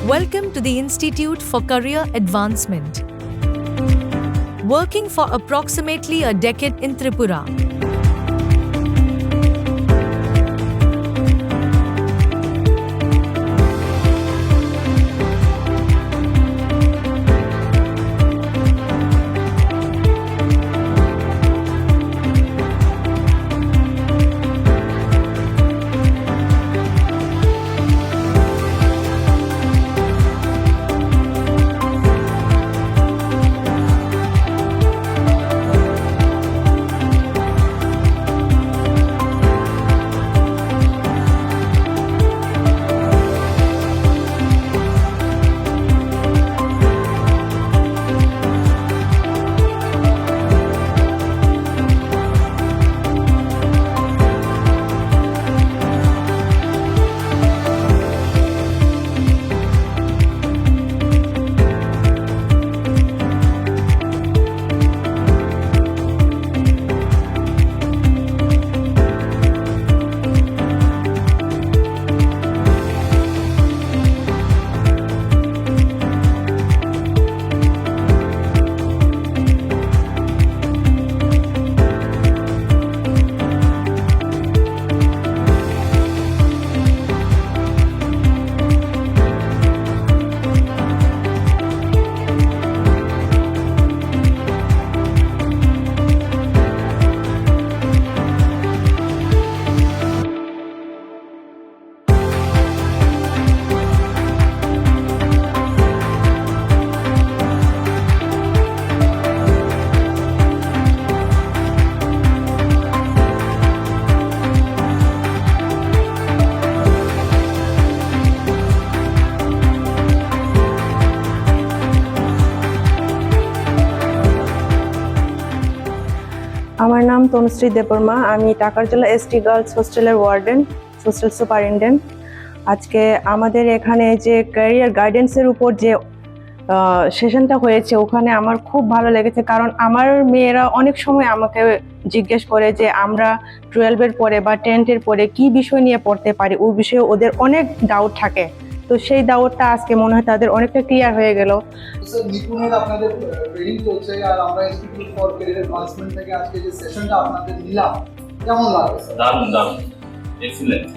Welcome to the Institute for Career Advancement. Working for approximately a decade in Tripura. আমার নাম তনুশ্রী দেববর্মা। আমি টাকার জেলা এসটি গার্লস হোস্টেলের ওয়ার্ডেন, হোস্টেল সুপারিনটেন্ডেন্ট। আজকে আমাদের এখানে যে ক্যারিয়ার গাইডেন্সের উপর যে সেশনটা হয়েছে, ওখানে আমার খুব ভালো লেগেছে। কারণ আমার মেয়েরা অনেক সময় আমাকে জিজ্ঞেস করে যে আমরা 12-এর পরে বা 10th-এর পরে কি বিষয় নিয়ে পড়তে পারি, ওই বিষয়ে ওদের অনেক ডাউট থাকে। তো সেই ডাউটটা আজকে মনে হয় তাদের অনেকটা ক্লিয়ার হয়ে গেল। স্যার, নিপুণের আপনাদের ট্রেনিং চলছে, আর আমরা ইনস্টিটিউট ফর ক্যারিয়ার অ্যাডভান্সমেন্ট থেকে আজকে যে সেশনটা আপনাদের নিলাম, কেমন লাগলো? দারুণ দারুণ, এক্সিলেন্ট।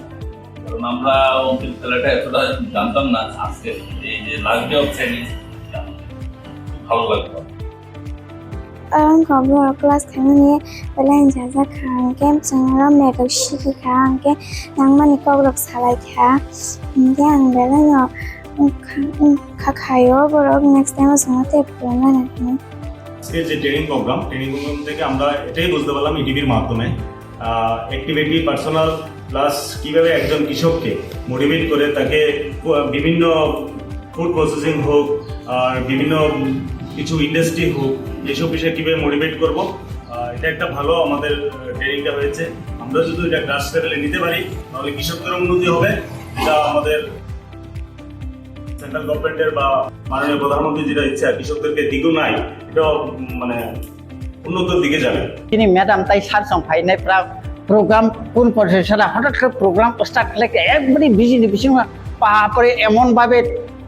কারণ আমরা অঙ্কিত খেলাটা এতটা জানতাম না, আজকে এই যে লাস্ট ডে অফ ট্রেনিং ভালো লাগলো। Orang ngobrol kelas kami belain jaza kan game sengaram mega shiki kan ke nang mani kobrok salai kha yang belain yo khakhayo borok next time somote purana nakni আজকে যে training programme থেকে আমরা এটাই বুঝতে পারলাম ইটিভির মাধ্যমে অ্যাক্টিভিটি পার্সোনাল প্লাস কীভাবে একজন কৃষককে মোটিভেট করে তাকে বিভিন্ন ফুড প্রসেসিং হোক আর বিভিন্ন কিছু ইন্ডাস্ট্রি হোক, এইসব বিষয়ে কীভাবে মোটিভেট করবো, এটা একটা ভালো আমাদের ট্রেনিংটা হয়েছে। আমরা যদি এটা গ্রাস লেভেলে নিতে পারি তাহলে কৃষকদের উন্নতি হবে। এটা আমাদের সেন্ট্রাল গভর্নমেন্টের বা মাননীয় প্রধানমন্ত্রী যেটা ইচ্ছা কৃষকদেরকে দ্বিগুণায় এটা মানে উন্নতির দিকে যাবে। তিনি ম্যাডাম তাই সারসং ফাইনাই প্রোগ্রাম কোন প্রফেসরা হঠাৎ করে প্রোগ্রাম স্টার্ট খাইকে একবারে বিজি বিসিং পাহাপরে এমনভাবে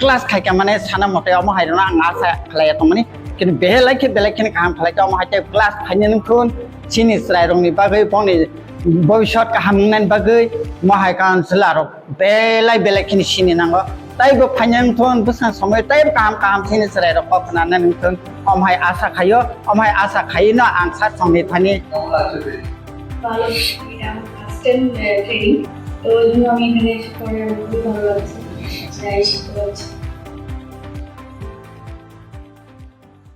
ক্লাস খাইকে মানে সানা মতে আমার হাইরনা আং আশা খালাই মানে কিন্তু বেলাইকে বেলাইখিনি কাহাম খালাইকে আমার হাইতে ক্লাস ফাইনাল ফোন চিনিস রাইরংনি বাগৈ বনি ভবিষ্যৎ কাহামনান বাগৈ মাহাই কাউন্সিলর বেলাই বেলাইখিনি চিনি নাঙ্গো তাইবো ফাইনাল ফোন বসান সময় তাইব কাহাম চিনিস রাইরক কখনানা নতুন আমহাই আশা খাইও আমহাই আশা খাইনা আং সাত সংনি থানি কেমন লাগছে? ভালো, এটা ফার্স্ট টাইম ট্রেনিং, তো এই জন্য আমি এখানে এসে পরে খুবই ভালো লাগছে, শিখতে পারছি।